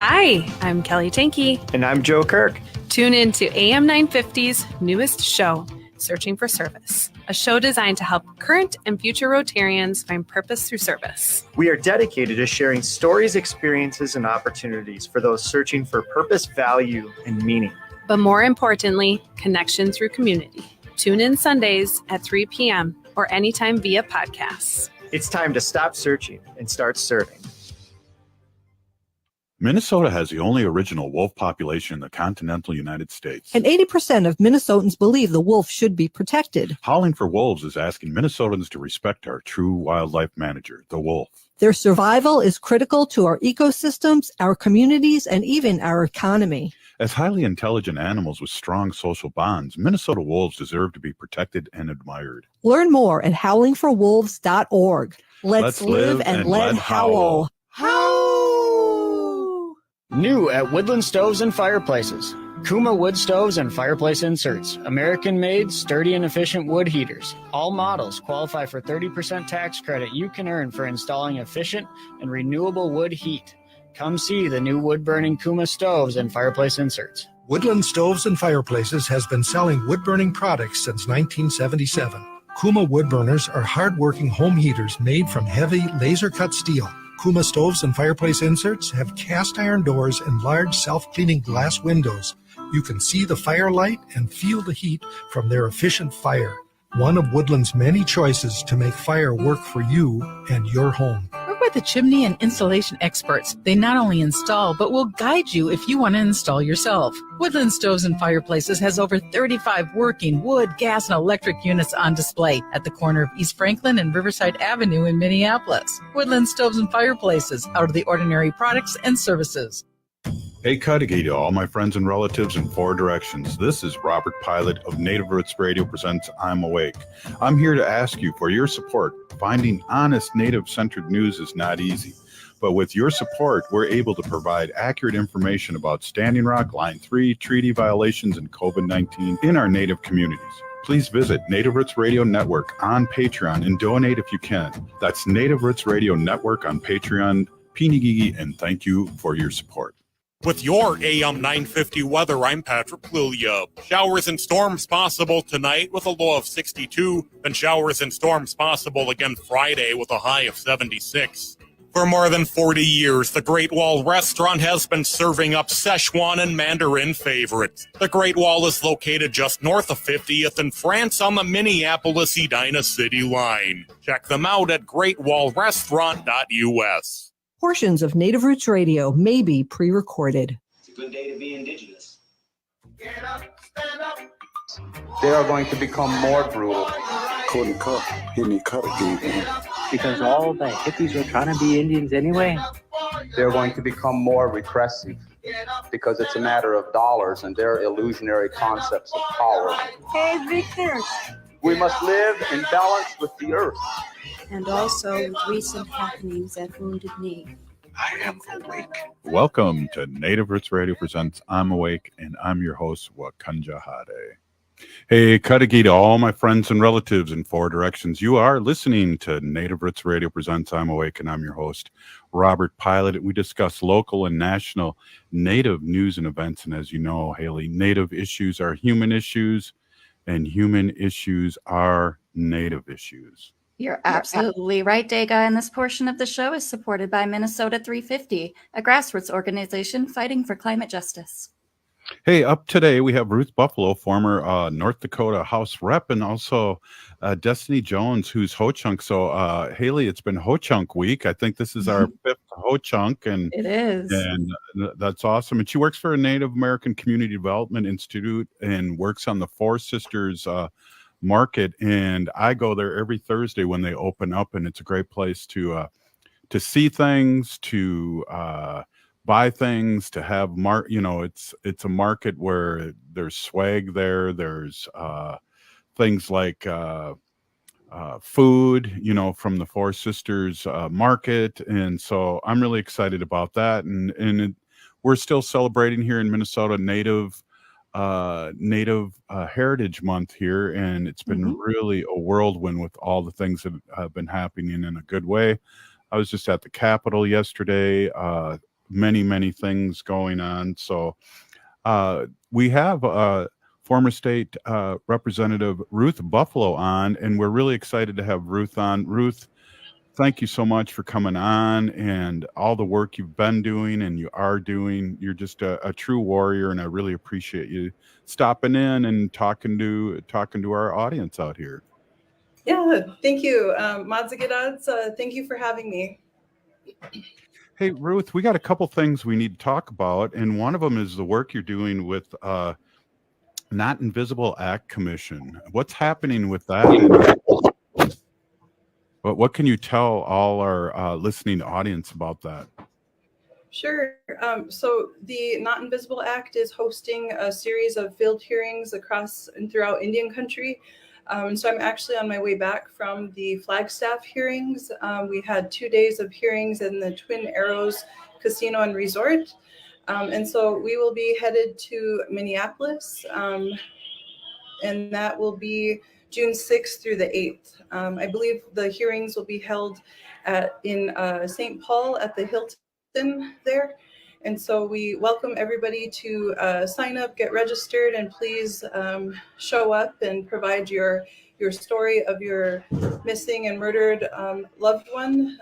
Hi, I'm Kelly Tanky. And I'm Joe Kirk. Tune in to AM 950's newest show, Searching for Service, a show designed to help current and future Rotarians find purpose through service. We are dedicated to sharing stories, experiences, and opportunities for those searching for purpose, value, and meaning. But more importantly, connection through community. Tune in Sundays at 3 p.m. or anytime via podcasts. It's time to stop searching and start serving. Minnesota has the only original wolf population in the continental United States. And 80% of Minnesotans believe the wolf should be protected. Howling for Wolves is asking Minnesotans to respect our true wildlife manager, the wolf. Their survival is critical to our ecosystems, our communities, and even our economy. As highly intelligent animals with strong social bonds, Minnesota wolves deserve to be protected and admired. Learn more at howlingforwolves.org. Let's live and let howl. New at Woodland Stoves and Fireplaces. Kuma wood stoves and fireplace inserts. American-made, sturdy and efficient wood heaters. All models qualify for 30% tax credit you can earn for installing efficient and renewable wood heat. Come see the new wood-burning Kuma stoves and fireplace inserts. Woodland Stoves and Fireplaces has been selling wood-burning products since 1977. Kuma wood burners are hard-working home heaters made from heavy, laser-cut steel. Kuma stoves and fireplace inserts have cast iron doors and large self-cleaning glass windows. You can see the firelight and feel the heat from their efficient fire. One of Woodland's many choices to make fire work for you and your home. We're with the chimney and installation experts. They not only install, but will guide you if you want to install yourself. Woodland Stoves and Fireplaces has over 35 working wood, gas, and electric units on display at the corner of East Franklin and Riverside Avenue in Minneapolis. Woodland Stoves and Fireplaces, out of the ordinary products and services. Hey, Cudahy to all my friends and relatives in four directions. This is Robert Pilot of Native Roots Radio presents I'm Awake. I'm here to ask you for your support. Finding honest Native-centered news is not easy, but with your support, we're able to provide accurate information about Standing Rock, Line 3, treaty violations, and COVID-19 in our Native communities. Please visit Native Roots Radio Network on Patreon and donate if you can. That's Native Roots Radio Network on Patreon. Pinigigi, and thank you for your support. With your AM 950 weather, I'm Patrick Lilia. Showers and storms possible tonight with a low of 62, and showers and storms possible again Friday with a high of 76. For more than 40 years, the Great Wall Restaurant has been serving up Szechuan and Mandarin favorites. The Great Wall is located just north of 50th in France on the Minneapolis-Edina City line. Check them out at greatwallrestaurant.us. Portions of Native Roots Radio may be pre-recorded. It's a good day to be indigenous. Get up, stand up. They are going to become more brutal. Because all the hippies were trying to be Indians anyway. They're going to become more repressive because it's a matter of dollars and their illusionary concepts of power. Hey, Victor. We must live in balance with the earth. And also with recent happenings at Wounded Knee. I am awake. Welcome to Native Roots Radio presents I'm Awake, and I'm your host, Wakanja Hade. Hey, Cudahy to all my friends and relatives in four directions. You are listening to Native Roots Radio presents I'm Awake, and I'm your host, Robert Pilot. We discuss local and national Native news and events. And as you know, Haley, Native issues are human issues, and human issues are Native issues. You're absolutely right, Dega, and this portion of the show is supported by Minnesota 350, a grassroots organization fighting for climate justice. Hey, up today we have Ruth Buffalo, former North Dakota House Rep, and also Destiny Jones, who's Ho-Chunk. So, Haley, it's been Ho-Chunk week. I think this is our fifth Ho-Chunk, and it is, and that's awesome. And she works for a Native American Community Development Institute and works on the Four Sisters market, and I go there every Thursday when they open up, and it's a great place to see things, to buy things, to have it's a market where there's swag there, there's things like food, from the Four Sisters market, and so I'm really excited about that, and we're still celebrating here in Minnesota Native Heritage Month here, and it's been really a whirlwind with all the things that have been happening in a good way. I was just at the Capitol yesterday. many things going on. So we have former state Representative Ruth Buffalo on, and we're really excited to have Ruth on. Ruth, thank you so much for coming on and all the work you've been doing and you are doing. You're just a true warrior, and I really appreciate you stopping in and talking to our audience out here. Yeah, thank you. Madzigadads, thank you for having me. Hey, Ruth, we got a couple things we need to talk about, and one of them is the work you're doing with Not Invisible Act Commission. What's happening with that? And what can you tell all our listening audience about that? Sure. So the Not Invisible Act is hosting a series of field hearings across and throughout Indian country. So I'm actually on my way back from the Flagstaff hearings. We had 2 days of hearings in the Twin Arrows Casino and Resort. And so we will be headed to Minneapolis, and that will be June 6th through the 8th. I believe the hearings will be held in St. Paul at the Hilton there. And so we welcome everybody to sign up, get registered, and please show up and provide your story of your missing and murdered loved one.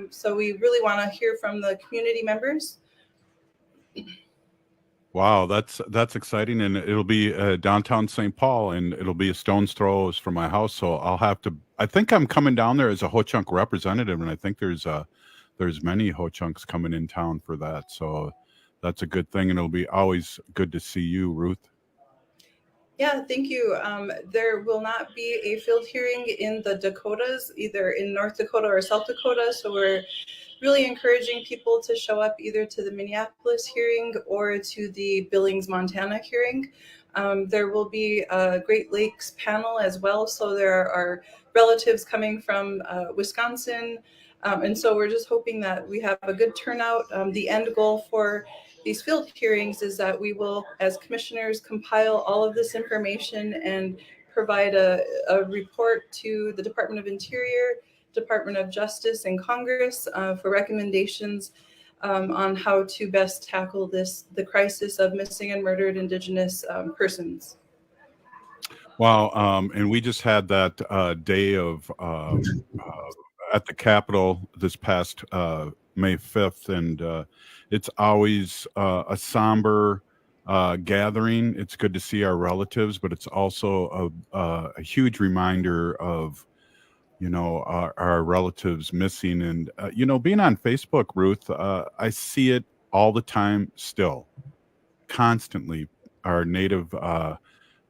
So we really want to hear from the community members. Wow, that's exciting, and it'll be downtown St. Paul, and it'll be a stone's throw from my house. So I'll have to. I think I'm coming down there as a Ho-Chunk representative, and I think there's many Ho-Chunks coming in town for that. So that's a good thing, and it'll be always good to see you, Ruth. Yeah, thank you. There will not be a field hearing in the Dakotas, either in North Dakota or South Dakota. So we're really encouraging people to show up either to the Minneapolis hearing or to the Billings, Montana hearing. There will be a Great Lakes panel as well. So there are relatives coming from Wisconsin. And so we're just hoping that we have a good turnout. The end goal for these field hearings is that we will, as commissioners, compile all of this information and provide a report to the Department of Interior, Department of Justice, and Congress for recommendations on how to best tackle the crisis of missing and murdered Indigenous persons. Wow, and we just had that day of at the Capitol this past May 5th, and it's always a somber gathering. It's good to see our relatives, but it's also a huge reminder of, our relatives missing. And, being on Facebook, Ruth, I see it all the time still, constantly. Our Native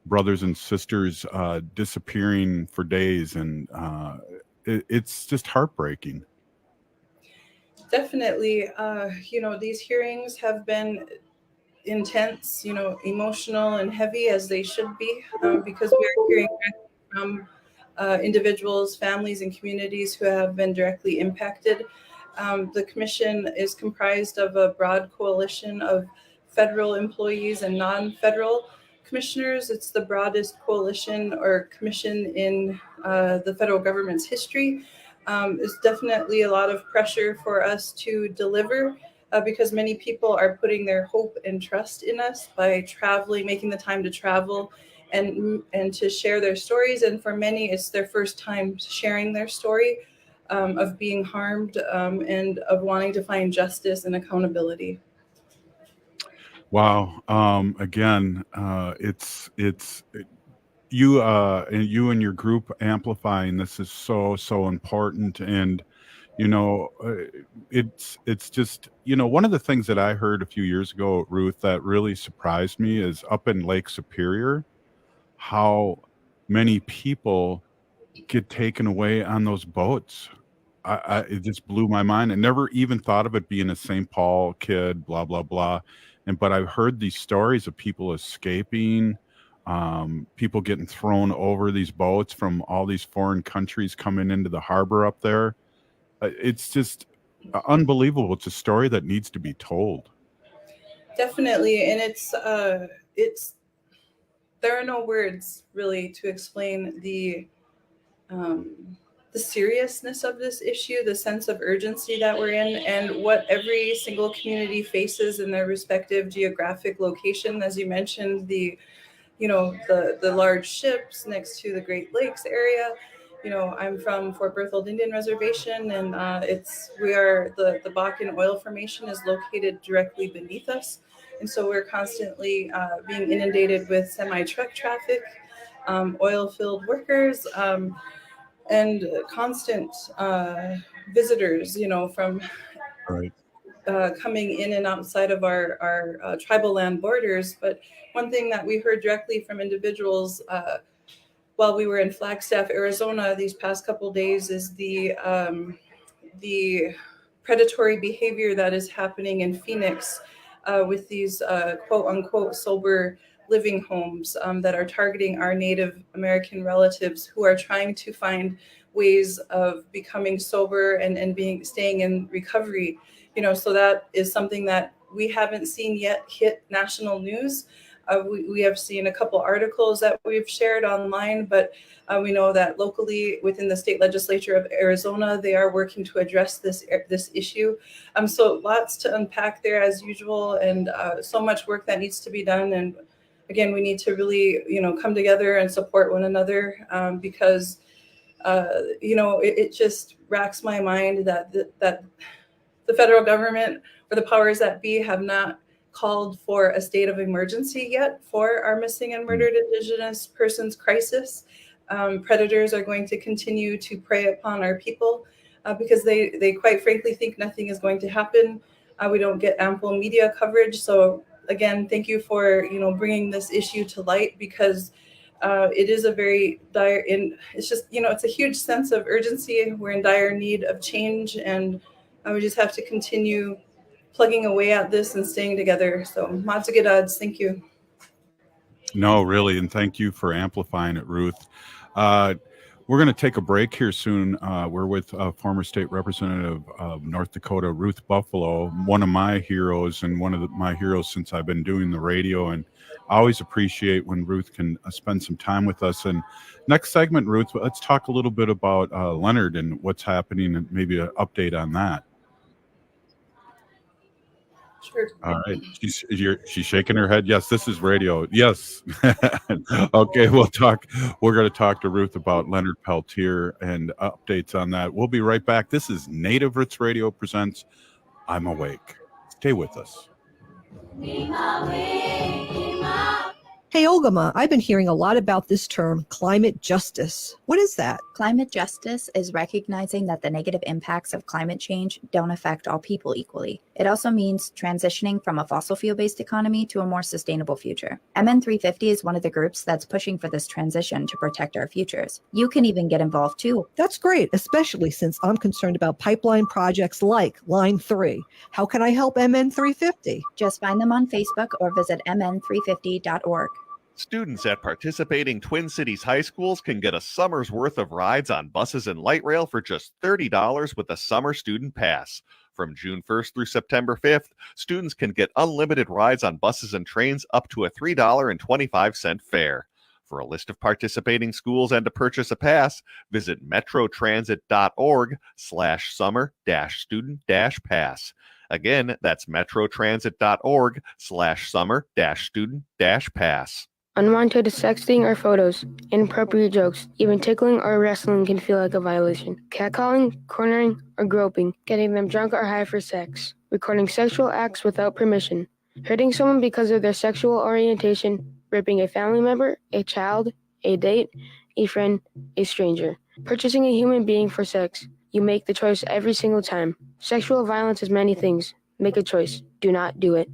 brothers and sisters disappearing for days, and it's just heartbreaking. Definitely. These hearings have been intense, emotional and heavy, as they should be, because we are hearing from individuals, families, and communities who have been directly impacted. The commission is comprised of a broad coalition of federal employees and non-federal commissioners. It's the broadest coalition or commission in the federal government's history. It's definitely a lot of pressure for us to deliver because many people are putting their hope and trust in us by traveling, making the time to travel and to share their stories. And for many, it's their first time sharing their story of being harmed and of wanting to find justice and accountability. Wow. Again, it's you and your group amplifying this is so important. And it's just, one of the things that I heard a few years ago, Ruth, that really surprised me is up in Lake Superior, how many people get taken away on those boats. It just blew my mind. I never even thought of it being a St. Paul kid, blah, blah, blah. But I've heard these stories of people escaping, people getting thrown over these boats from all these foreign countries coming into the harbor up there. It's just unbelievable. It's a story that needs to be told. Definitely. And there are no words really to explain the the seriousness of this issue, the sense of urgency that we're in, and what every single community faces in their respective geographic location. As you mentioned, the large ships next to the Great Lakes area. I'm from Fort Berthold Indian Reservation, and the Bakken oil formation is located directly beneath us. And so we're constantly being inundated with semi-truck traffic, oil-filled workers, and constant visitors, from coming in and outside of our tribal land borders. But one thing that we heard directly from individuals while we were in Flagstaff, Arizona, these past couple days is the predatory behavior that is happening in Phoenix with these quote unquote sober living homes that are targeting our Native American relatives who are trying to find ways of becoming sober and staying in recovery. So that is something that we haven't seen yet hit national news. We have seen a couple articles that we've shared online, but we know that locally within the state legislature of Arizona, they are working to address this issue. So lots to unpack there as usual, and so much work that needs to be done. And again, we need to really, come together and support one another because, it just racks my mind that the federal government or the powers that be have not called for a state of emergency yet for our missing and murdered Indigenous persons crisis. Predators are going to continue to prey upon our people because they quite frankly think nothing is going to happen. We don't get ample media coverage. So again, thank you for bringing this issue to light, because it is a very dire, and it's just it's a huge sense of urgency. We're in dire need of change, and we just have to continue plugging away at this and staying together. So Matsugidads, thank you. No, really, and thank you for amplifying it, Ruth. We're going to take a break here soon. We're with former state representative of North Dakota, Ruth Buffalo, one of my heroes and one of my heroes since I've been doing the radio. And I always appreciate when Ruth can spend some time with us. And next segment, Ruth, let's talk a little bit about Leonard and what's happening and maybe an update on that. Sure. All right. She's shaking her head. Yes, this is radio. Yes. Okay, we're going to talk to Ruth about Leonard Peltier and updates on that. We'll be right back. This is Native Roots Radio presents I'm Awake. Stay with us. Hey, Ogama, I've been hearing a lot about this term, climate justice. What is that? Climate justice is recognizing that the negative impacts of climate change don't affect all people equally. It also means transitioning from a fossil fuel-based economy to a more sustainable future. MN350 is one of the groups that's pushing for this transition to protect our futures. You can even get involved too. That's great, especially since I'm concerned about pipeline projects like Line 3. How can I help MN350? Just find them on Facebook or visit mn350.org. Students at participating Twin Cities high schools can get a summer's worth of rides on buses and light rail for just $30 with a summer student pass. From June 1st through September 5th, students can get unlimited rides on buses and trains up to a $3.25 fare. For a list of participating schools and to purchase a pass, visit metrotransit.org/summer-student-pass. Again, that's metrotransit.org/summer-student-pass. Unwanted sexting or photos, inappropriate jokes, even tickling or wrestling can feel like a violation. Catcalling, cornering, or groping, getting them drunk or high for sex, recording sexual acts without permission, hurting someone because of their sexual orientation, raping a family member, a child, a date, a friend, a stranger, purchasing a human being for sex. You make the choice every single time. Sexual violence is many things. Make a choice. Do not do it.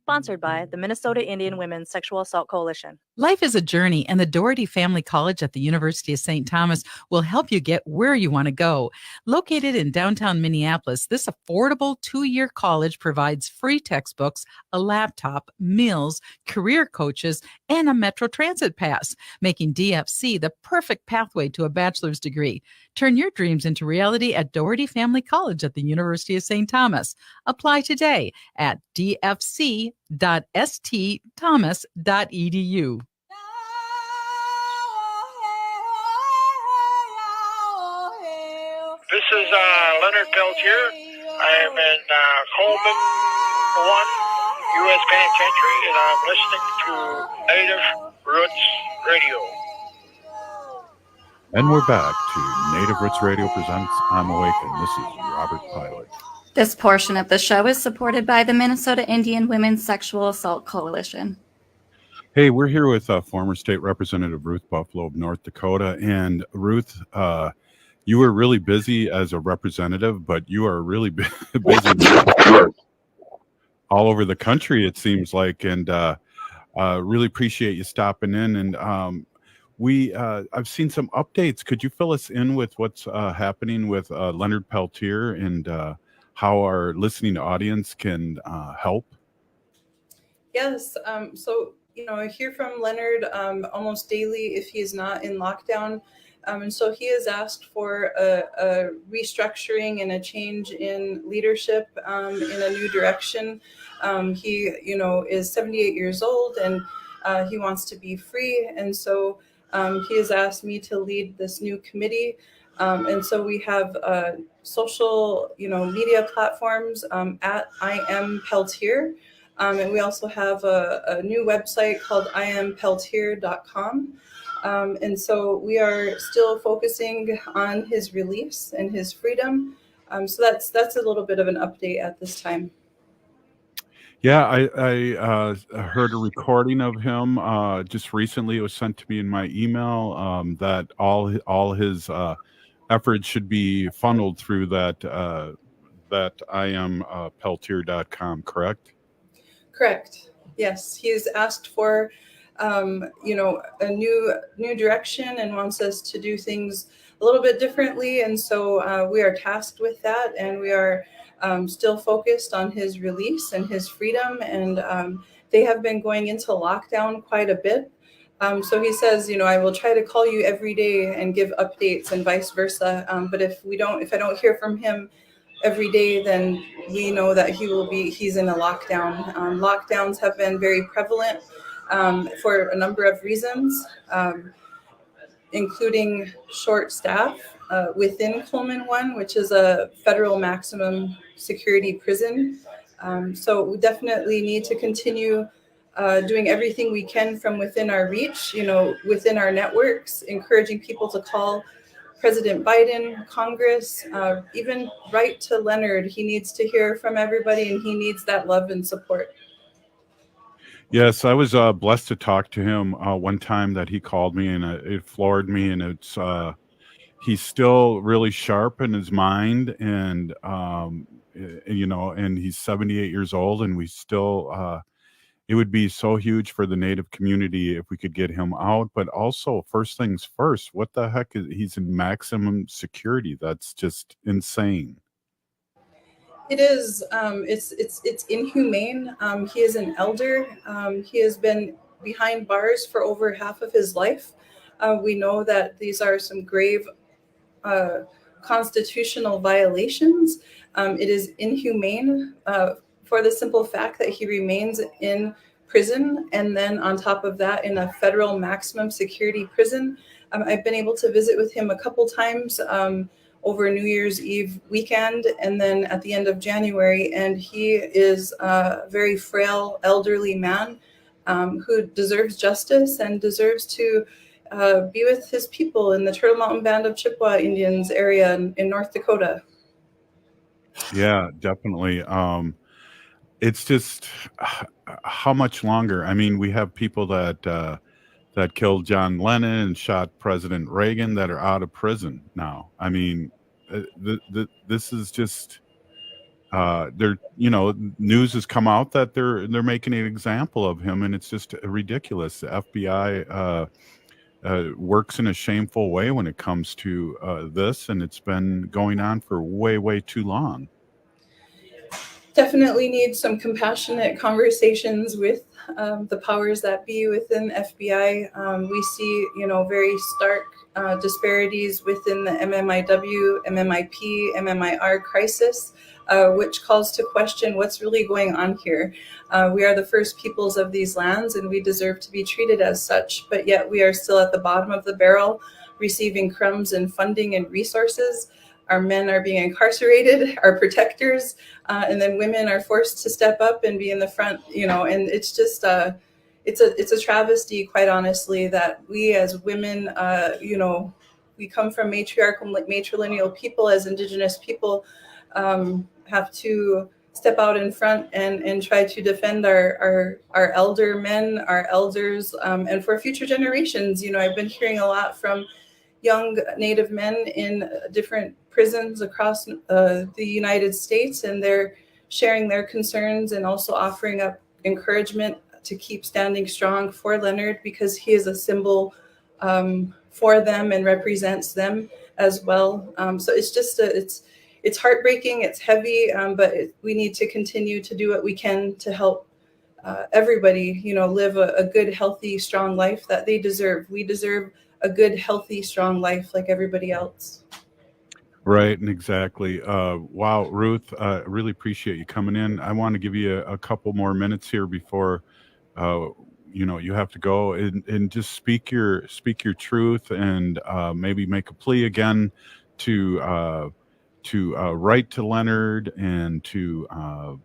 Sponsored by the Minnesota Indian Women's Sexual Assault Coalition. Life is a journey, and the Doherty Family College at the University of St. Thomas will help you get where you want to go. Located in downtown Minneapolis, this affordable 2-year college provides free textbooks, a laptop, meals, career coaches, and a Metro Transit pass, making DFC the perfect pathway to a bachelor's degree. Turn your dreams into reality at Doherty Family College at the University of St. Thomas. Apply today at dfc.stthomas.edu. Leonard Peltier. I am in Coleman 1 U.S. Penitentiary, and I'm listening to Native Roots Radio. And we're back to Native Roots Radio presents I'm Awake, and this is Robert Pilot. This portion of the show is supported by the Minnesota Indian Women's Sexual Assault Coalition. Hey, we're here with former State Representative Ruth Buffalo of North Dakota. And Ruth, you were really busy as a representative, but you are really busy all over the country, it seems like. And really appreciate you stopping in. And I've seen some updates. Could you fill us in with what's happening with Leonard Peltier and how our listening audience can help? Yes. So, I hear from Leonard almost daily if he is not in lockdown. And so he has asked for a restructuring and a change in leadership in a new direction. He, is 78 years old and he wants to be free. And so he has asked me to lead this new committee. And so we have social, media platforms at I Am Peltier. And we also have a new website called iampeltier.com. And so we are still focusing on his release and his freedom. So that's a little bit of an update at this time. Yeah, I heard a recording of him just recently. It was sent to me in my email that all his efforts should be funneled through that iampeltier.com, correct? Correct. Yes, he has asked for, a new direction and wants us to do things a little bit differently. And so we are tasked with that, and we are still focused on his release and his freedom. And they have been going into lockdown quite a bit. So he says, I will try to call you every day and give updates and vice versa. But if I don't hear from him every day, then we know that he's in a lockdown. Lockdowns have been very prevalent for a number of reasons, including short staff within Coleman 1, which is a federal maximum security prison. So we definitely need to continue doing everything we can from within our reach, within our networks, encouraging people to call President Biden, Congress, even write to Leonard. He needs to hear from everybody, and he needs that love and support. Yes, I was blessed to talk to him one time that he called me, and it floored me. And it's he's still really sharp in his mind, and and he's 78 years old, and we still. It would be so huge for the Native community if we could get him out. But also, first things first, what the heck he's in maximum security? That's just insane. It is. It's inhumane. He is an elder. He has been behind bars for over half of his life. We know that these are some grave constitutional violations. It is inhumane for the simple fact that he remains in prison, and then on top of that, in a federal maximum security prison. I've been able to visit with him a couple times over New Year's Eve weekend, and then at the end of January, and he is a very frail, elderly man who deserves justice and deserves to be with his people in the Turtle Mountain Band of Chippewa Indians area in North Dakota. Yeah, definitely. It's just how much longer? I mean, we have people that killed John Lennon and shot President Reagan that are out of prison now. I mean, this is just news has come out that they're making an example of him, and it's just ridiculous. The FBI works in a shameful way when it comes to this, and it's been going on for way too long. Definitely need some compassionate conversations with the powers that be within FBI. We see, very stark disparities within the MMIW, MMIP, MMIR crisis, which calls to question what's really going on here. We are the first peoples of these lands, and we deserve to be treated as such, but yet we are still at the bottom of the barrel, receiving crumbs and funding and resources. our men are being incarcerated, our protectors, and then women are forced to step up and be in the front, and it's just it's a travesty, quite honestly, that we as women, we come from matrilineal people, as Indigenous people, have to step out in front and try to defend our elder men, our elders, and for future generations. I've been hearing a lot from young Native men in different prisons across the United States, and they're sharing their concerns and also offering up encouragement to keep standing strong for Leonard, because he is a symbol for them and represents them as well. So it's just it's heartbreaking, it's heavy, but we need to continue to do what we can to help everybody, live a good, healthy, strong life that they deserve. We deserve a good, healthy, strong life like everybody else. Right, and exactly. Wow, Ruth, really appreciate you coming in. I want to give you a couple more minutes here before you have to go, and just speak your truth, and maybe make a plea again to write to Leonard, and to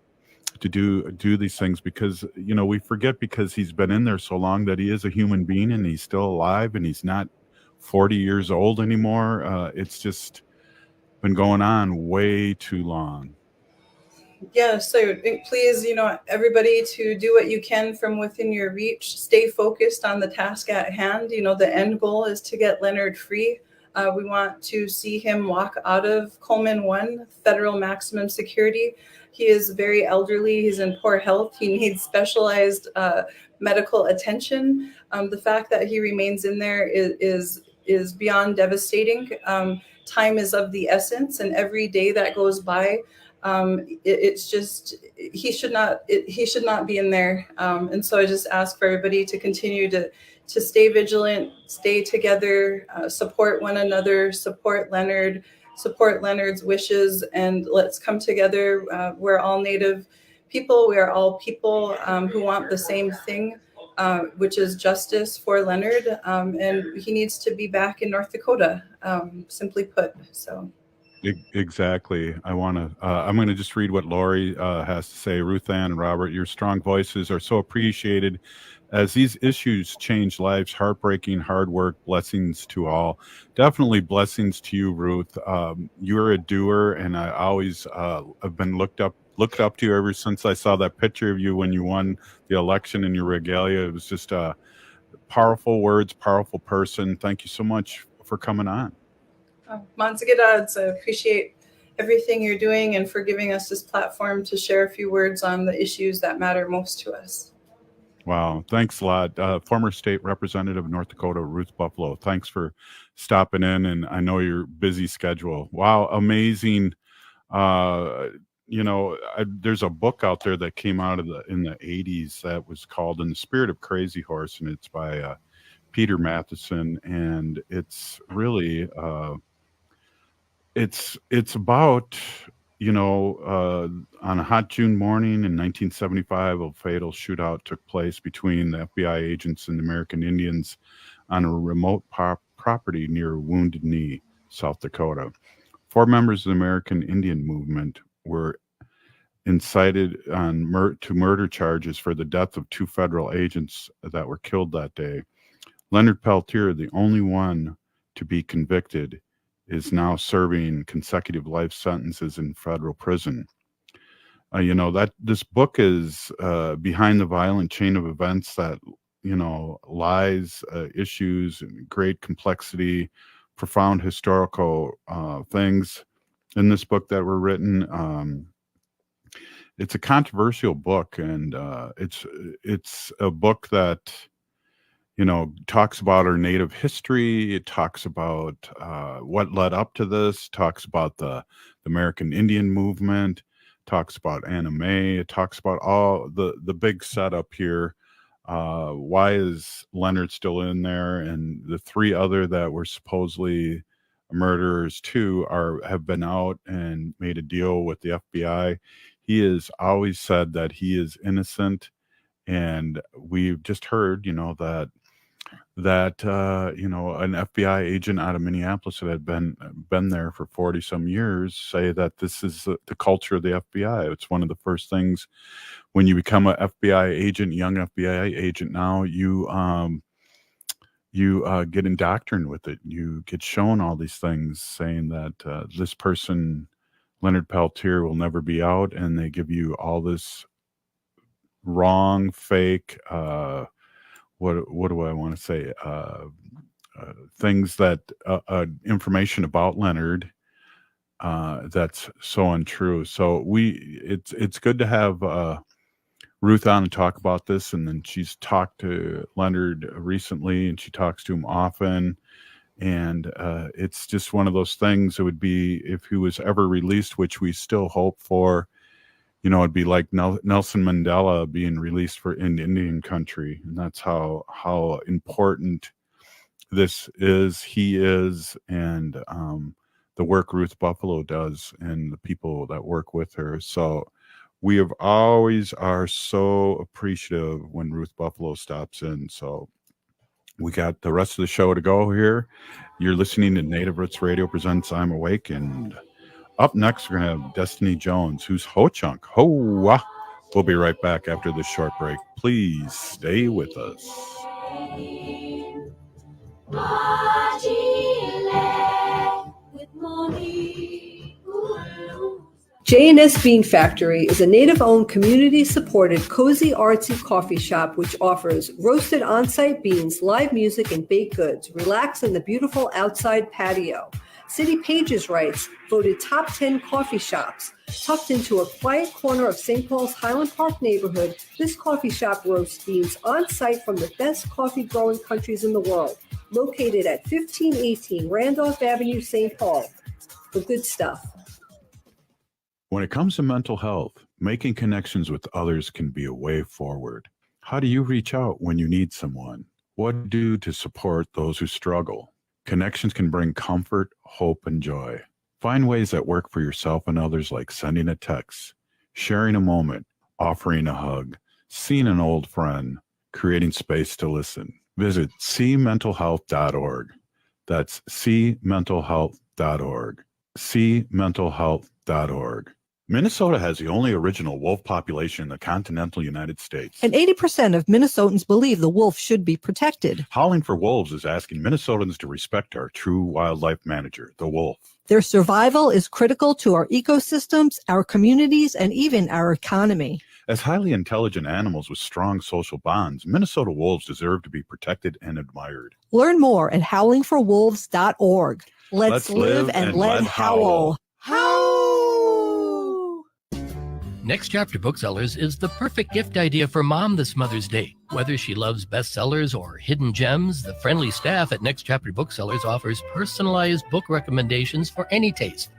do these things, because we forget, because he's been in there so long, that he is a human being, and he's still alive, and he's not 40 years old anymore. It's just been going on way too long. Yeah, so please, everybody, to do what you can from within your reach. Stay focused on the task at hand. The end goal is to get Leonard free. We want to see him walk out of Coleman 1, federal maximum security. He is very elderly. He's in poor health. He needs specialized medical attention. The fact that he remains in there is beyond devastating. Time is of the essence, and every day that goes by, it's just he should not be in there. And so I just ask for everybody to continue to stay vigilant, stay together, support one another, support Leonard, support Leonard's wishes, and let's come together. We're all Native people. We are all people who want the same thing, which is justice for Leonard, and he needs to be back in North Dakota, simply put. So. Exactly. I'm going to just read what Lori has to say. Ruth Ann and Robert, your strong voices are so appreciated as these issues change lives. Heartbreaking, hard work, blessings to all. Definitely blessings to you, Ruth. You're a doer, and I always have been looked up to you ever since I saw that picture of you when you won the election in your regalia. It was just powerful words, powerful person. Thank you so much for coming on. Manzagadods, I appreciate everything you're doing and for giving us this platform to share a few words on the issues that matter most to us. Wow, thanks a lot. Former state representative of North Dakota, Ruth Buffalo. Thanks for stopping in, and I know your busy schedule. Wow, amazing. There's a book out there that came out in the 80s that was called In the Spirit of Crazy Horse, and it's by Peter Matheson, and it's really it's about on a hot June morning in 1975, a fatal shootout took place between the FBI agents and the American Indians on a remote property near Wounded Knee, South Dakota. 4 members of the American Indian movement were incited to murder charges for the death of 2 federal agents that were killed that day. Leonard Peltier, the only one to be convicted, is now serving consecutive life sentences in federal prison. That this book is behind the violent chain of events that, lies, issues, and great complexity, profound historical things in this book that were written. It's a controversial book, and it's a book that talks about our Native history. It talks about what led up to this, talks about the American Indian movement, talks about anime. It talks about all the big setup here. Why is Leonard still in there? And the 3 other that were supposedly murderers too have been out and made a deal with the FBI. He has always said that he is innocent. And we've just heard, that that an FBI agent out of Minneapolis that had been there for 40 some years say that this is the culture of the FBI. It's one of the first things when you become a FBI agent, young FBI agent. Now you get indoctrinated with it. You get shown all these things saying that this person, Leonard Peltier, will never be out, and they give you all this wrong, fake. What do I want to say? Things that information about Leonard that's so untrue. So it's good to have Ruth on and talk about this, and then she's talked to Leonard recently, and she talks to him often, and it's just one of those things. It would be if he was ever released, which we still hope for. It'd be like Nelson Mandela being released for Indian country, and that's how important this is. He is, and the work Ruth Buffalo does, and the people that work with her. So we have always are so appreciative when Ruth Buffalo stops in. So we got the rest of the show to go here. You're listening to Native Roots Radio presents I'm Awake, and up next, we're going to have Destiny Jones, who's Ho-Chunk. Ho-wah. We'll be right back after this short break. Please stay with us. J&S Bean Factory is a native-owned, community-supported, cozy, artsy coffee shop which offers roasted on-site beans, live music, and baked goods. Relax in the beautiful outside patio. City Pages writes, voted top 10 coffee shops. Tucked into a quiet corner of St. Paul's Highland Park neighborhood, this coffee shop roasts beans on-site from the best coffee-growing countries in the world. Located at 1518 Randolph Avenue, St. Paul. The good stuff. When it comes to mental health, making connections with others can be a way forward. How do you reach out when you need someone? What do to support those who struggle? Connections can bring comfort, hope, and joy. Find ways that work for yourself and others, like sending a text, sharing a moment, offering a hug, seeing an old friend, creating space to listen. Visit cmentalhealth.org. That's cmentalhealth.org. cmentalhealth.org. Minnesota has the only original wolf population in the continental United States. And 80% of Minnesotans believe the wolf should be protected. Howling for Wolves is asking Minnesotans to respect our true wildlife manager, the wolf. Their survival is critical to our ecosystems, our communities, and even our economy. As highly intelligent animals with strong social bonds, Minnesota wolves deserve to be protected and admired. Learn more at howlingforwolves.org. Let's live and let howl. Next Chapter Booksellers is the perfect gift idea for mom this Mother's Day. Whether she loves bestsellers or hidden gems, the friendly staff at Next Chapter Booksellers offers personalized book recommendations for any taste.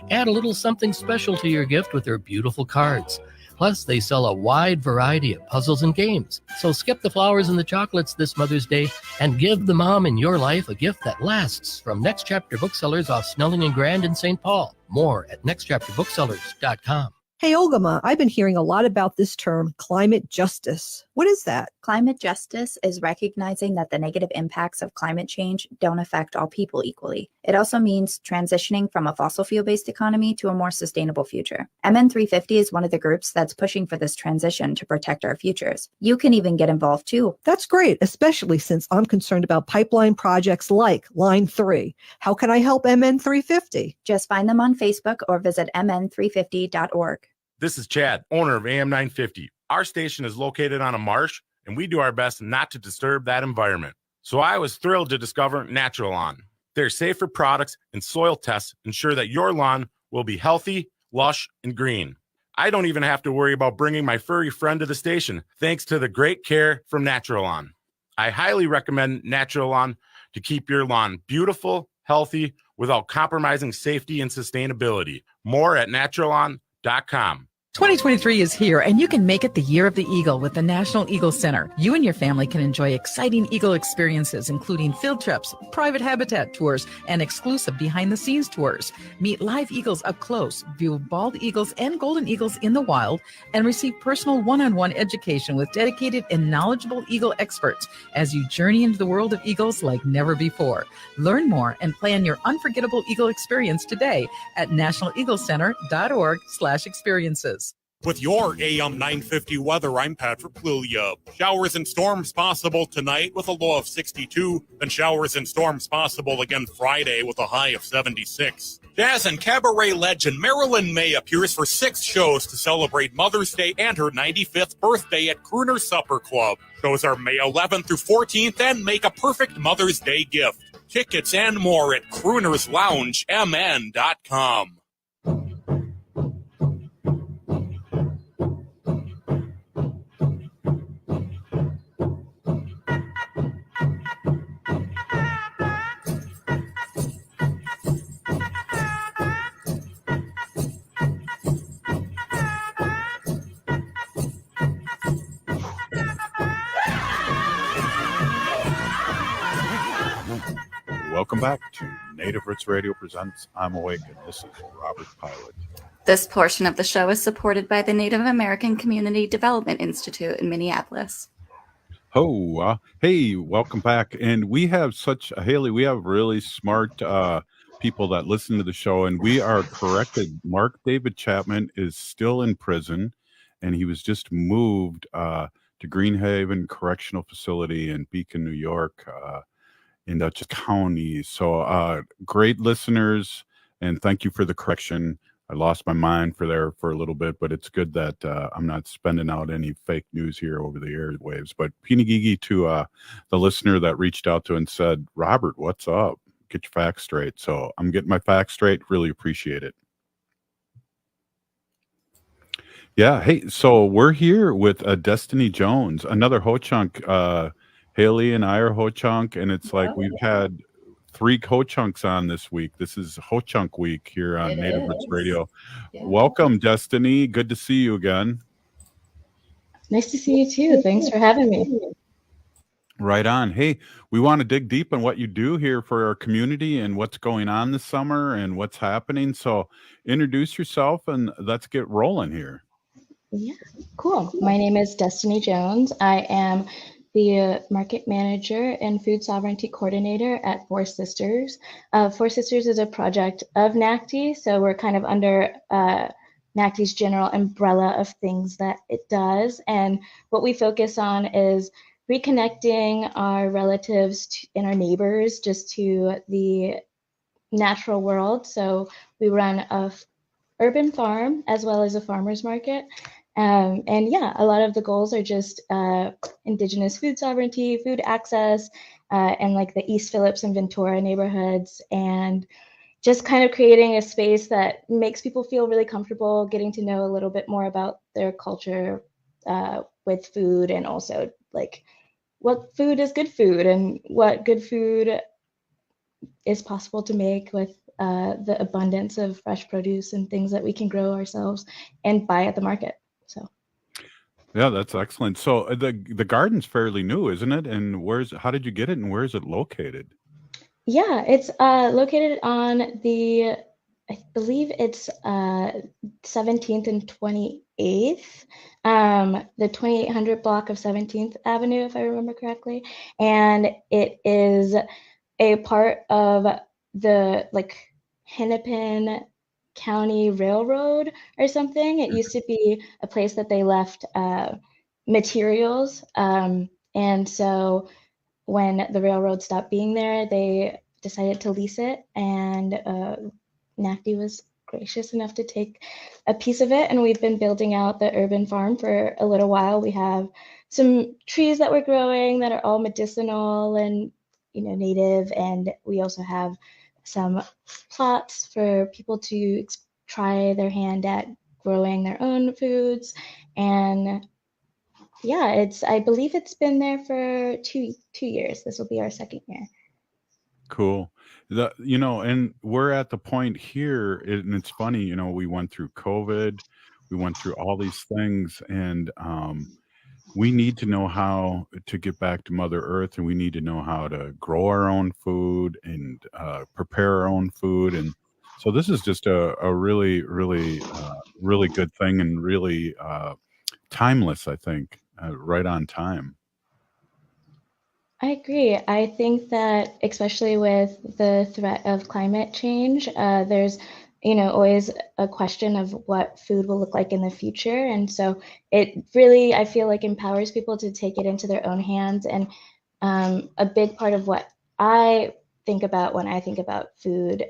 Add a little something special to your gift with their beautiful cards. Plus, they sell a wide variety of puzzles and games. So skip the flowers and the chocolates this Mother's Day and give the mom in your life a gift that lasts from Next Chapter Booksellers off Snelling and Grand in St. Paul. More at nextchapterbooksellers.com. Hey, Ogama, I've been hearing a lot about this term, climate justice. What is that? Climate justice is recognizing that the negative impacts of climate change don't affect all people equally. It also means transitioning from a fossil fuel-based economy to a more sustainable future. MN350 is one of the groups that's pushing for this transition to protect our futures. You can even get involved too. That's great, especially since I'm concerned about pipeline projects like Line 3. How can I help MN350? Just find them on Facebook or visit mn350.org. This is Chad, owner of AM 950. Our station is located on a marsh, and we do our best not to disturb that environment. So I was thrilled to discover Natural Lawn. Their safer products and soil tests ensure that your lawn will be healthy, lush, and green. I don't even have to worry about bringing my furry friend to the station, thanks to the great care from Natural Lawn. I highly recommend Natural Lawn to keep your lawn beautiful, healthy, without compromising safety and sustainability. More at naturalawn.com. 2023 is here, and you can make it the year of the Eagle with the National Eagle Center. You and your family can enjoy exciting Eagle experiences, including field trips, private habitat tours, and exclusive behind-the-scenes tours. Meet live eagles up close, view bald eagles and golden eagles in the wild, and receive personal one-on-one education with dedicated and knowledgeable Eagle experts as you journey into the world of eagles like never before. Learn more and plan your unforgettable Eagle experience today at nationaleaglecenter.org/experiences. With your AM 950 weather, I'm Patrick Lilia. Showers and storms possible tonight with a low of 62, then showers and storms possible again Friday with a high of 76. Jazz and cabaret legend Marilyn May appears for 6 shows to celebrate Mother's Day and her 95th birthday at Crooner Supper Club. Shows are May 11th through 14th and make a perfect Mother's Day gift. Tickets and more at croonersloungemn.com. Welcome back to Native Roots Radio presents I'm Awake, and this is Robert Pilot. This portion of the show is supported by the Native American Community Development Institute in Minneapolis. Hey, welcome back. And we have Haley, we have really smart people that listen to the show, and we are corrected. Mark David Chapman is still in prison, and he was just moved to Greenhaven Correctional Facility in Beacon, New York, in Dutchess County. So great listeners, and thank you for the correction. I lost my mind for a little bit, but it's good that I'm not spending out any fake news here over the airwaves. But Pinagigi to the listener that reached out to and said, Robert, what's up? Get your facts straight. So I'm getting my facts straight. Really appreciate it. Yeah. Hey, so we're here with Destiny Jones, another Ho-Chunk. Haley and I are Ho-Chunk, and it's like we've had 3 Ho-Chunks on this week. This is Ho-Chunk week here on Native Roots Radio. Yeah. Welcome, Destiny. Good to see you again. Nice to see you too. Thanks for having me. Right on. Hey, we want to dig deep on what you do here for our community and what's going on this summer and what's happening. So introduce yourself and let's get rolling here. Yeah, cool. My name is Destiny Jones. I am the market manager and food sovereignty coordinator at Four Sisters. Four Sisters is a project of NACDI, so we're kind of under NACDI's general umbrella of things that it does. And what we focus on is reconnecting our relatives and our neighbors just to the natural world. So we run a urban farm as well as a farmer's market. And yeah, a lot of the goals are just indigenous food sovereignty, food access, and like the East Phillips and Ventura neighborhoods, and just kind of creating a space that makes people feel really comfortable getting to know a little bit more about their culture with food, and also like what food is good food and what good food is possible to make with the abundance of fresh produce and things that we can grow ourselves and buy at the market. So, yeah, that's excellent. So the garden's fairly new, isn't it? And how did you get it, and where is it located? Yeah, it's located on the, I believe it's 17th and 28th, the 2800 block of 17th Avenue, if I remember correctly. And it is a part of the like Hennepin County Railroad or something. It used to be a place that they left materials. And so when the railroad stopped being there, they decided to lease it, and NACDI was gracious enough to take a piece of it, and we've been building out the urban farm for a little while. We have some trees that we're growing that are all medicinal and native, and we also have some plots for people to try their hand at growing their own foods. And yeah, I believe it's been there for two years. This will be our second year. Cool. And we're at the point here, and it's funny, we went through COVID, We went through all these things, and we need to know how to get back to Mother Earth, and we need to know how to grow our own food and prepare our own food. And so this is just a really, really, really good thing, and really timeless, I think, right on time. I agree. I think that especially with the threat of climate change, there's, always a question of what food will look like in the future. And so it really, I feel like, empowers people to take it into their own hands. And a big part of what I think about when I think about food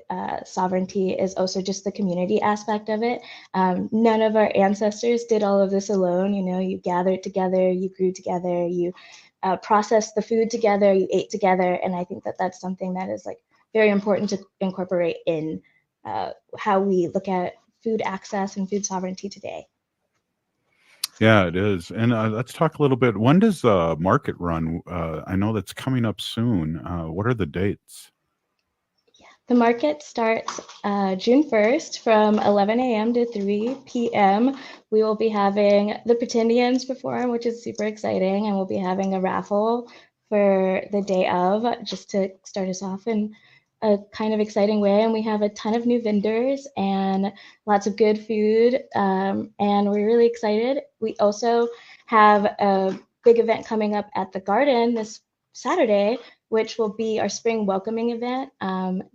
sovereignty is also just the community aspect of it. None of our ancestors did all of this alone. You gathered together, you grew together, you processed the food together, you ate together. And I think that that's something that is like very important to incorporate in how we look at food access and food sovereignty today. Yeah, it is. And let's talk a little bit. When does the market run? I know that's coming up soon. What are the dates? The market starts June 1st from 11 a.m. to 3 p.m. We will be having the Pretendians perform, which is super exciting, and we'll be having a raffle for the day of, just to start us off in a kind of exciting way. And we have a ton of new vendors and lots of good food, and we're really excited. We also have a big event coming up at the Garden this Saturday, which will be our spring welcoming event.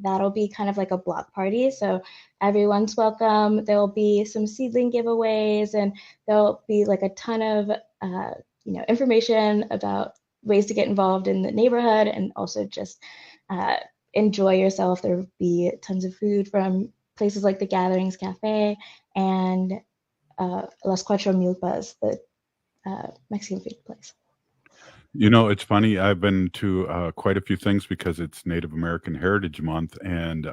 That'll be kind of like a block party. So everyone's welcome. There'll be some seedling giveaways, and there'll be like a ton of information about ways to get involved in the neighborhood, and also just enjoy yourself. There will be tons of food from places like the Gatherings Cafe and Las Cuatro Milpas, the Mexican food place. It's funny. I've been to quite a few things because it's Native American Heritage Month, and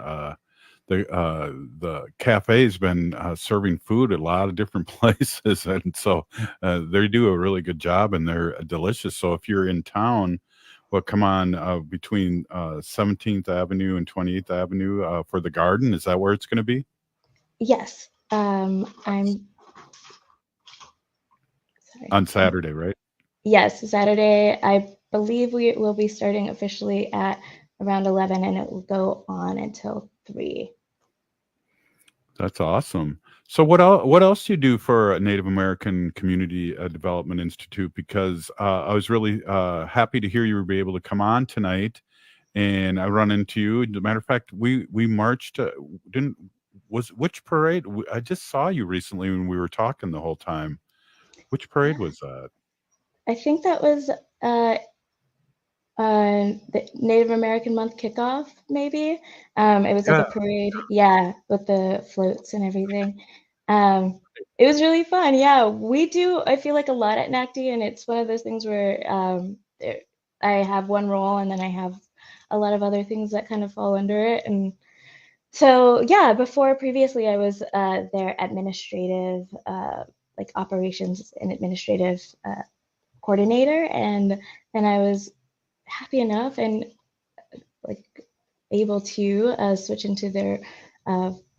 the cafe's been serving food at a lot of different places, and so they do a really good job, and they're delicious. So if you're in town, well, come on between 17th Avenue and 28th Avenue for the Garden. Is that where it's going to be? Yes, I'm sorry. On Saturday, right? Yes, Saturday. I believe we will be starting officially at around 11, and it will go on until 3. That's awesome. So what else do you do for Native American Community Development Institute? Because I was really happy to hear you were able to come on tonight, and I run into you. As a matter of fact, we marched. Which parade? I just saw you recently when we were talking the whole time. Which parade was that? I think that was the Native American Month kickoff, maybe. It was like a parade, with the floats and everything. It was really fun. Yeah, we do, I feel like, a lot at NACDI, and it's one of those things where I have one role, and then I have a lot of other things that kind of fall under it. And so, yeah, previously I was their administrative, like operations and administrative coordinator, and then I was happy enough and like able to switch into their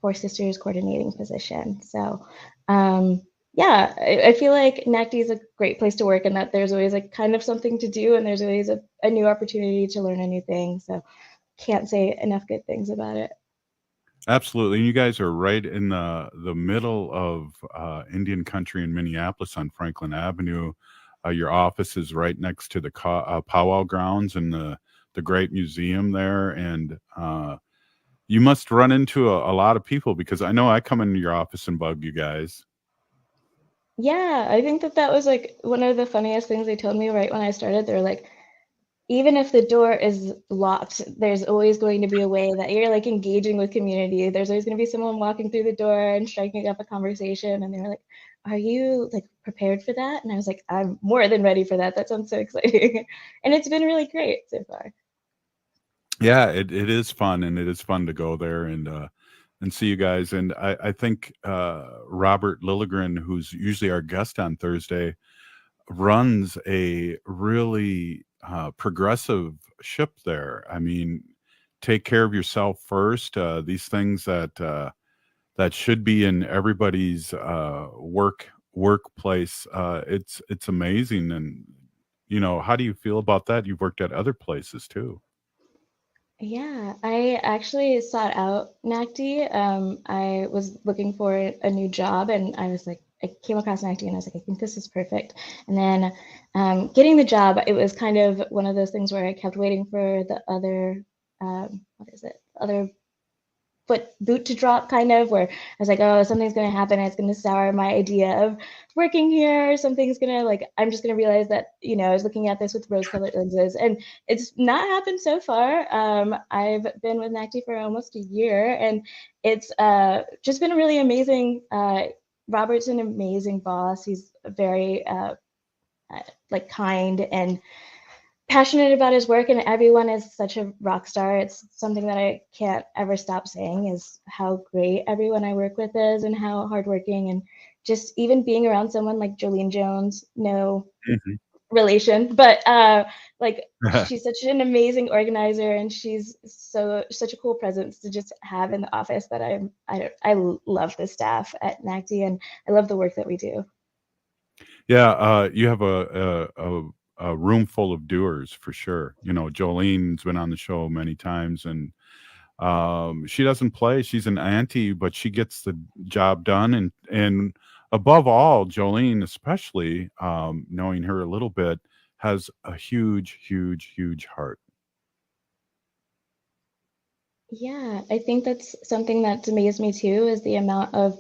Four Sisters coordinating position. So I feel like NACDI is a great place to work, and that there's always like kind of something to do, and there's always a new opportunity to learn a new thing. So can't say enough good things about it. Absolutely. And you guys are right in the middle of Indian country in Minneapolis on Franklin Avenue. Your office is right next to the powwow grounds and the great museum there. And you must run into a lot of people, because I know I come into your office and bug you guys. Yeah, I think that was like one of the funniest things they told me right when I started. They're like, even if the door is locked, there's always going to be a way that you're like engaging with community. There's always going to be someone walking through the door and striking up a conversation. And they were like, are you like prepared for that? And I was like, I'm more than ready for that. That sounds so exciting. And it's been really great so far. Yeah, it is fun, and it is fun to go there and see you guys. And I think Robert Lilligren, who's usually our guest on Thursday, runs a really progressive ship there. I mean, take care of yourself first. These things that that should be in everybody's workplace. It's amazing. And how do you feel about that? You've worked at other places too. Yeah, I actually sought out NACDI. I was looking for a new job, and I was like, I came across NACDI, and I was like, I think this is perfect. And then getting the job, it was kind of one of those things where I kept waiting for the other, other boot to drop, kind of, where I was like, oh, something's going to happen. It's going to sour my idea of working here. Something's going to, I'm just going to realize that, I was looking at this with rose-colored lenses, and it's not happened so far. I've been with NACDI for almost a year, and it's just been really amazing. Robert's an amazing boss. He's very kind and passionate about his work, and everyone is such a rock star. It's something that I can't ever stop saying, is how great everyone I work with is, and how hardworking, and just even being around someone like Jolene Jones, no relation, but she's such an amazing organizer, and she's such a cool presence to just have in the office, that I love the staff at NACDI, and I love the work that we do. Yeah, you have a room full of doers for sure. Jolene's been on the show many times, and she doesn't play. She's an auntie, but she gets the job done. And above all, Jolene, especially knowing her a little bit, has a huge, huge, huge heart. Yeah, I think that's something that's amazed me too, is the amount of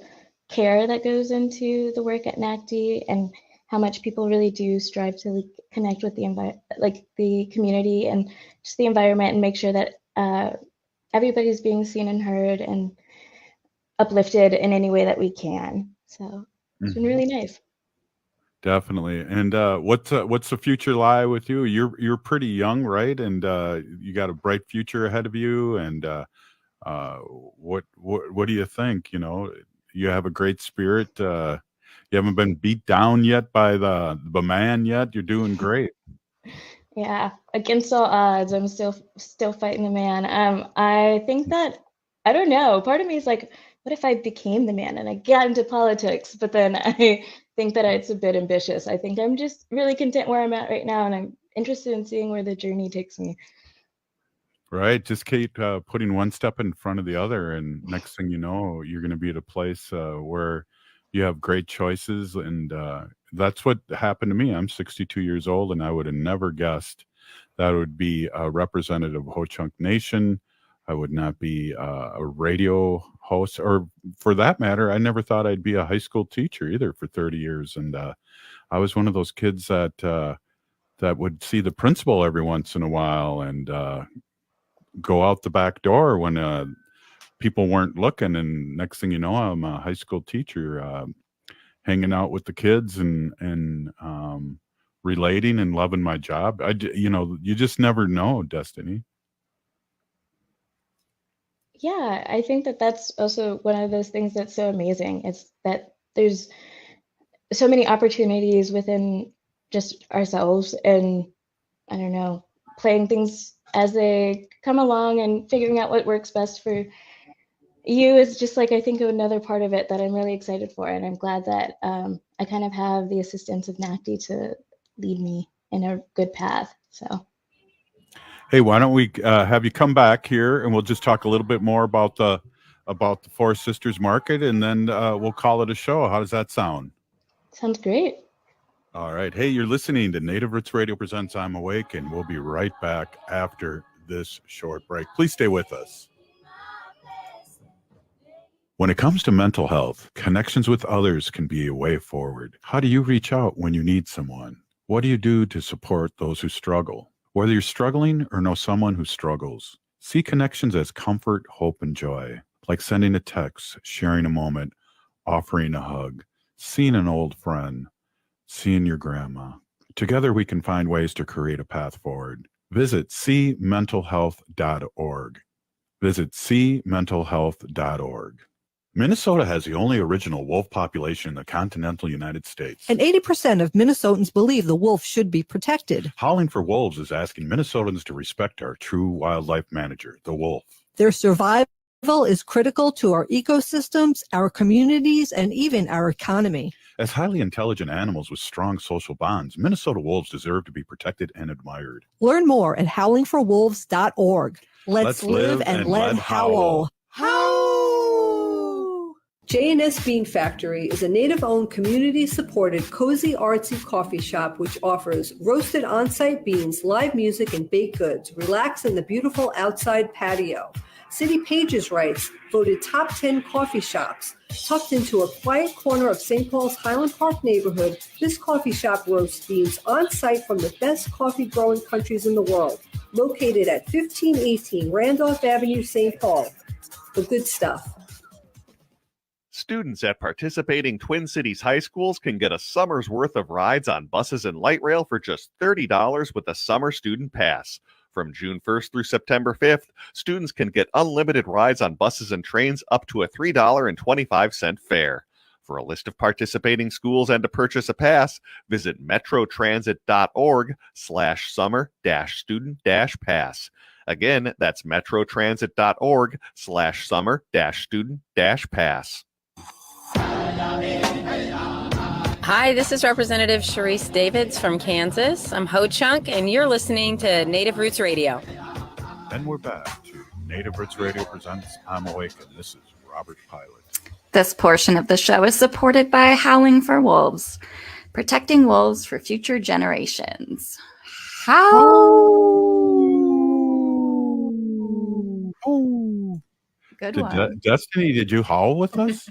care that goes into the work at NACDI, and how much people really do strive to connect with the community, and just the environment, and make sure that everybody's being seen and heard and uplifted in any way that we can. So it's been really nice. Definitely. And what's the future lie with you? You're pretty young, right? And you got a bright future ahead of you. And what do you think? You have a great spirit. You haven't been beat down yet by the man yet. You're doing great. Yeah, against all odds, I'm still fighting the man. I think that, I don't know, part of me is like, what if I became the man and I got into politics? But then I think that it's a bit ambitious. I think I'm just really content where I'm at right now, and I'm interested in seeing where the journey takes me. Right. Just keep putting one step in front of the other, and next thing you know, you're going to be at a place where you have great choices. And that's what happened to me. I'm 62 years old, and I would have never guessed that I would be a representative of Ho-Chunk Nation. I would not be a radio host, or for that matter, I never thought I'd be a high school teacher either for 30 years. And I was one of those kids that would see the principal every once in a while, and go out the back door when people weren't looking. And next thing you know, I'm a high school teacher, hanging out with the kids and relating and loving my job. You just never know, Destiny. Yeah, I think that that's also one of those things that's so amazing. It's that there's so many opportunities within just ourselves, and I don't know, playing things as they come along and figuring out what works best for you is just I think of another part of it that I'm really excited for. And I'm glad that I kind of have the assistance of NACDI to lead me in a good path. So. Hey, why don't we have you come back here, and we'll just talk a little bit more about the Four Sisters Market, and then we'll call it a show. How does that sound? Sounds great. All right. Hey, you're listening to Native Roots Radio presents I'm Awake, and we'll be right back after this short break. Please stay with us. When it comes to mental health, connections with others can be a way forward. How do you reach out when you need someone? What do you do to support those who struggle? Whether you're struggling or know someone who struggles, see connections as comfort, hope, and joy, like sending a text, sharing a moment, offering a hug, seeing an old friend, seeing your grandma. Together we can find ways to create a path forward. Visit cmentalhealth.org. Visit cmentalhealth.org. Minnesota has the only original wolf population in the continental United States. And 80% of Minnesotans believe the wolf should be protected. Howling for Wolves is asking Minnesotans to respect our true wildlife manager, the wolf. Their survival is critical to our ecosystems, our communities, and even our economy. As highly intelligent animals with strong social bonds, Minnesota wolves deserve to be protected and admired. Learn more at howlingforwolves.org. Let's live and let howl. J&S Bean Factory is a native-owned, community-supported, cozy, artsy coffee shop which offers roasted on-site beans, live music, and baked goods. Relax in the beautiful outside patio. City Pages writes, voted top 10 coffee shops. Tucked into a quiet corner of St. Paul's Highland Park neighborhood, this coffee shop roasts beans on-site from the best coffee-growing countries in the world. Located at 1518 Randolph Avenue, St. Paul. The good stuff. Students at participating Twin Cities high schools can get a summer's worth of rides on buses and light rail for just $30 with a summer student pass. From June 1st through September 5th, students can get unlimited rides on buses and trains up to a $3.25 fare. For a list of participating schools and to purchase a pass, visit metrotransit.org/summer-student-pass. Again, that's metrotransit.org/summer-student-pass. Hi, this is Representative Sharice Davids from Kansas. I'm Ho Chunk, and you're listening to Native Roots Radio. And we're back to Native Roots Radio presents I'm Awake, and this is Robert Pilot. This portion of the show is supported by Howling for Wolves, protecting wolves for future generations. Good one. Destiny, did you howl with us?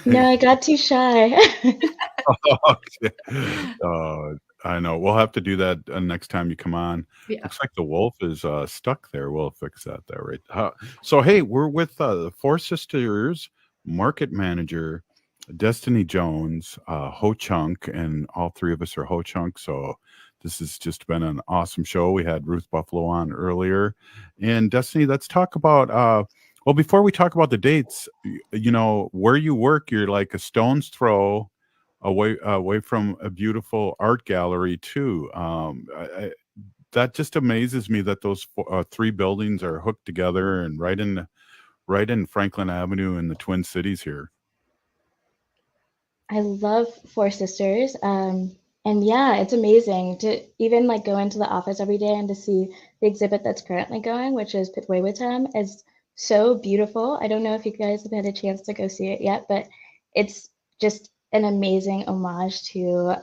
No, I got too shy. I know. We'll have to do that next time you come on. Yeah. Looks like the wolf is stuck there. We'll fix that there, right? So, hey, we're with the Four Sisters market manager, Destiny Jones, Ho Chunk, and all three of us are Ho Chunk. So this has just been an awesome show. We had Ruth Buffalo on earlier. And Destiny, let's talk about well, before we talk about the dates, you know, where you work, you're like a stone's throw away from a beautiful art gallery too. That just amazes me that those three buildings are hooked together and right in Franklin Avenue in the Twin Cities here. I love Four Sisters. And yeah, it's amazing to even like go into the office every day and to see the exhibit that's currently going, which is Pitwewitam, is so beautiful. I don't know if you guys have had a chance to go see it yet, but it's just an amazing homage to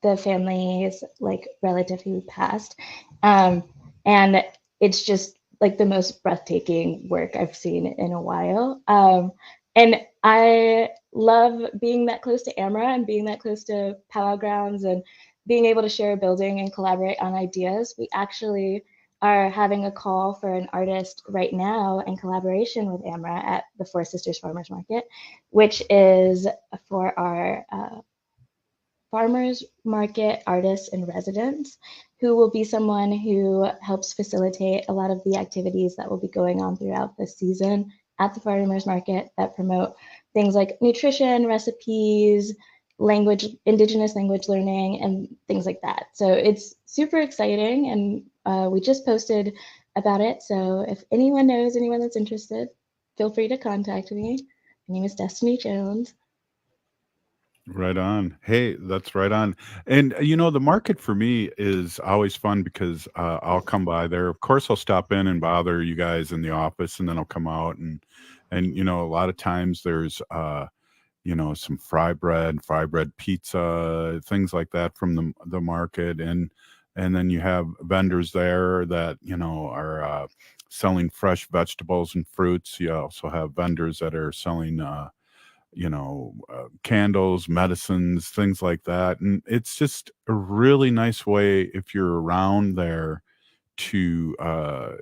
the family's like relative who passed. And it's just like the most breathtaking work I've seen in a while. And I love being that close to AMRA and being that close to Powwow Grounds and being able to share a building and collaborate on ideas. We actually are having a call for an artist right now in collaboration with AMRA at the Four Sisters Farmers Market, which is for our farmers market artists in residence, who will be someone who helps facilitate a lot of the activities that will be going on throughout the season at the farmers market that promote things like nutrition, recipes, language, indigenous language learning, and things like that. So it's super exciting, and we just posted about it. So if anyone knows anyone that's interested, feel free to contact me. My name is Destiny Jones. Right on. Hey, that's right on. And you know, the market for me is always fun because I'll come by there. Of course, I'll stop in and bother you guys in the office, and then I'll come out and you know, a lot of times there's you know, some fry bread pizza, things like that from the market, and then you have vendors there that, you know, are selling fresh vegetables and fruits. You also have vendors that are selling you know, candles, medicines, things like that. And it's just a really nice way, if you're around there, to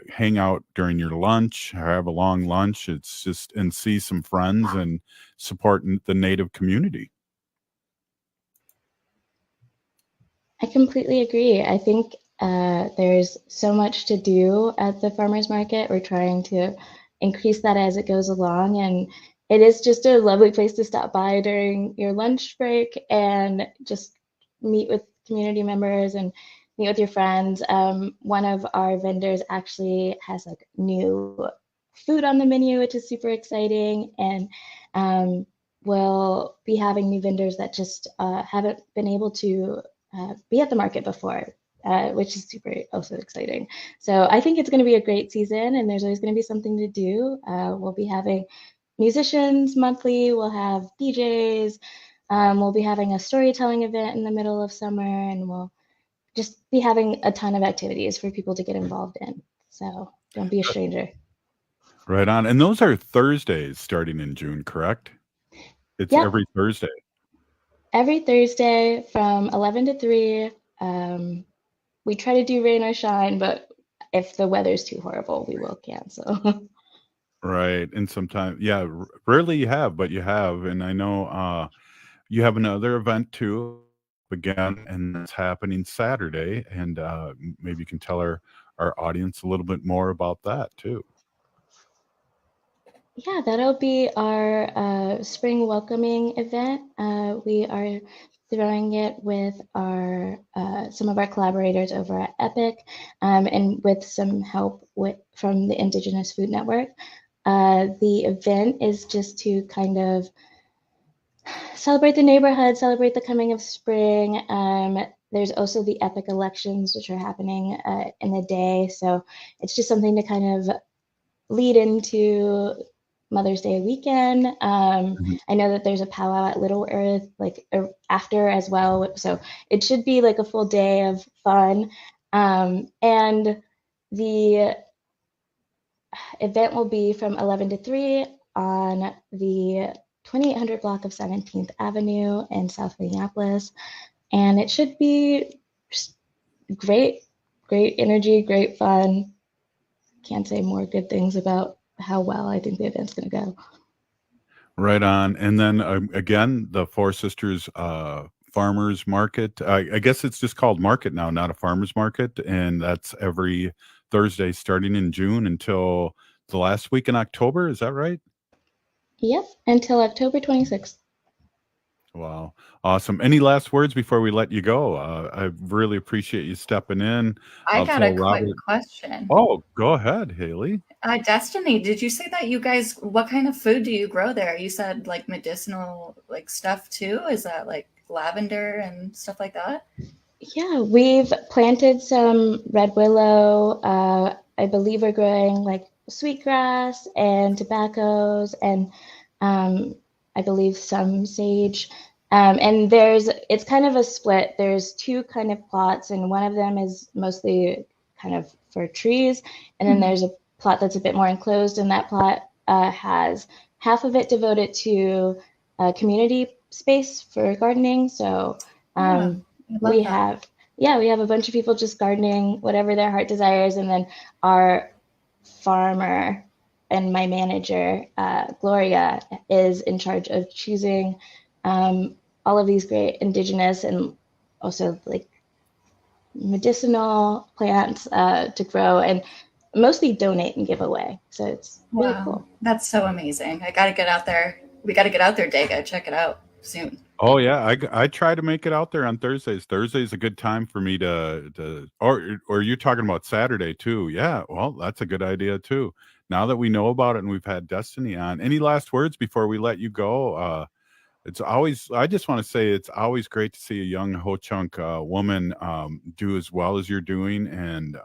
hang out during your lunch, or have a long lunch. It's just, and see some friends and support the Native community. I completely agree. I think there's so much to do at the farmers market. We're trying to increase that as it goes along, and it is just a lovely place to stop by during your lunch break and just meet with community members and meet with your friends. One of our vendors actually has like new food on the menu, which is super exciting. And we'll be having new vendors that just haven't been able to be at the market before, which is super also exciting. So I think it's going to be a great season, and there's always going to be something to do. We'll be having musicians monthly, we'll have DJs, we'll be having a storytelling event in the middle of summer, and we'll just be having a ton of activities for people to get involved in. So don't be a stranger. Right on. And those are Thursdays starting in June, correct? It's Yep. every Thursday. Every Thursday from 11 to 3. We try to do rain or shine, but if the weather's too horrible, we will cancel. Right. And sometimes, yeah, rarely you have, but you have. And I know you have another event too, again, and it's happening Saturday. And maybe you can tell our audience a little bit more about that too. Yeah, that'll be our spring welcoming event. We are throwing it with our some of our collaborators over at Epic, and with some help from the Indigenous Food Network. The event is just to kind of celebrate the neighborhood, celebrate the coming of spring. There's also the Epic elections, which are happening in the day. So it's just something to kind of lead into Mother's Day weekend. I know that there's a powwow at Little Earth like after as well. So it should be like a full day of fun. And the event will be from 11 to 3 on the 2800 block of 17th Avenue in South Minneapolis. And it should be just great energy, great fun. Can't say more good things about how well I think the event's going to go. Right on. And then again, the Four Sisters Farmers Market. I guess it's just called Market now, not a farmers market. And that's every Thursday starting in June until the last week in October. Is that right? Yep, until October 26th. Wow. Awesome. Any last words before we let you go? I really appreciate you stepping in. I got a quick question. Oh, go ahead, Haley. Destiny, did you say that you guys, what kind of food do you grow there? You said like medicinal like stuff too? Is that like lavender and stuff like that? Yeah, we've planted some red willow. I believe we're growing like sweetgrass and tobaccos and I believe some sage. And it's kind of a split. There's two kind of plots, and one of them is mostly kind of for trees. And then there's a plot that's a bit more enclosed, and that plot has half of it devoted to community space for gardening. So we have a bunch of people just gardening whatever their heart desires. And then our farmer and my manager, Gloria, is in charge of choosing all of these great indigenous and also like medicinal plants to grow and mostly donate and give away. So it's really cool. That's so amazing. I got to get out there. We got to get out there, Dega. Check it out soon. Oh yeah, I try to make it out there on Thursdays. Thursday's a good time for me to or you're talking about Saturday too. Yeah, well, that's a good idea too. Now that we know about it and we've had Destiny on, any last words before we let you go? I just want to say it's always great to see a young Ho-Chunk woman do as well as you're doing, and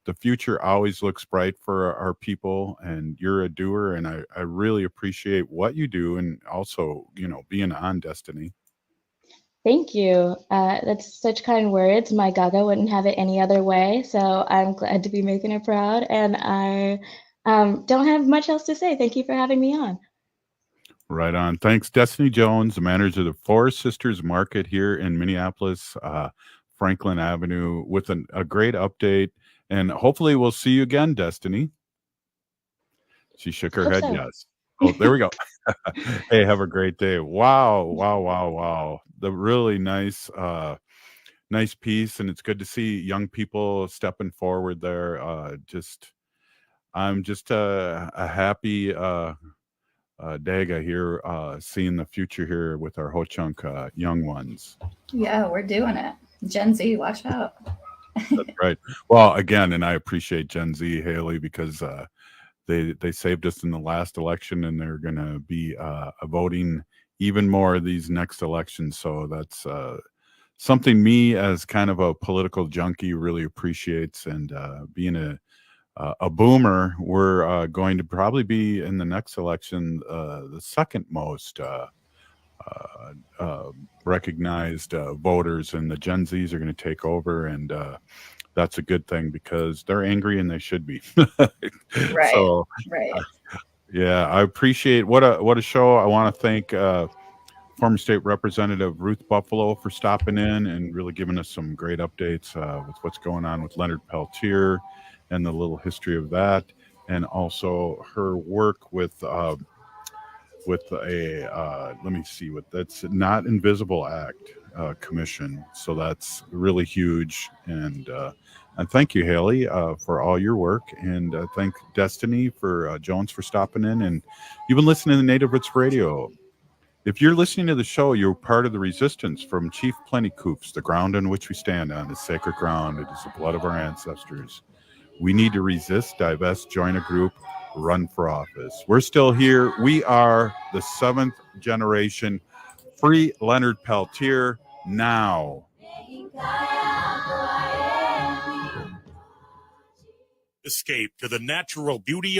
the future always looks bright for our people, and you're a doer, and I really appreciate what you do, and also, being on Destiny. Thank you. That's such kind words. My Gaga wouldn't have it any other way, so I'm glad to be making her proud, and I don't have much else to say. Thank you for having me on. Right on. Thanks, Destiny Jones, the manager of the Four Sisters Market here in Minneapolis, Franklin Avenue, with a great update. And hopefully we'll see you again, Destiny. She shook her head, yes. Oh, there we go. Hey, have a great day. Wow. The really nice piece, and it's good to see young people stepping forward there. I'm just a happy Daga here, seeing the future here with our Ho-Chunk young ones. Yeah, we're doing it. Gen Z, watch out. That's right. Well, again, and I appreciate Gen Z, Haley, because they saved us in the last election, and they're going to be voting even more these next elections. So that's something me as kind of a political junkie really appreciates. And being a boomer, we're going to probably be in the next election the second most recognized voters, and the Gen Zs are going to take over, and that's a good thing because they're angry and they should be. Right. So, Right. yeah, I appreciate what a show. I want to thank former state representative Ruth Buffalo for stopping in and really giving us some great updates with what's going on with Leonard Peltier and the little history of that, and also her work with a let me see what that's Not Invisible Act commission. So that's really huge. And thank you, Haley, for all your work, and thank Destiny for Jones for stopping in. And you've been listening to Native Roots Radio. If you're listening to the show, you're part of the resistance from Chief Plentycoops. The ground on which we stand on is sacred ground. It is the blood of our ancestors. We need to resist, divest, join a group, run for office. We're still here. We are the 7th generation. Free Leonard Peltier now. Escape to the natural beauty of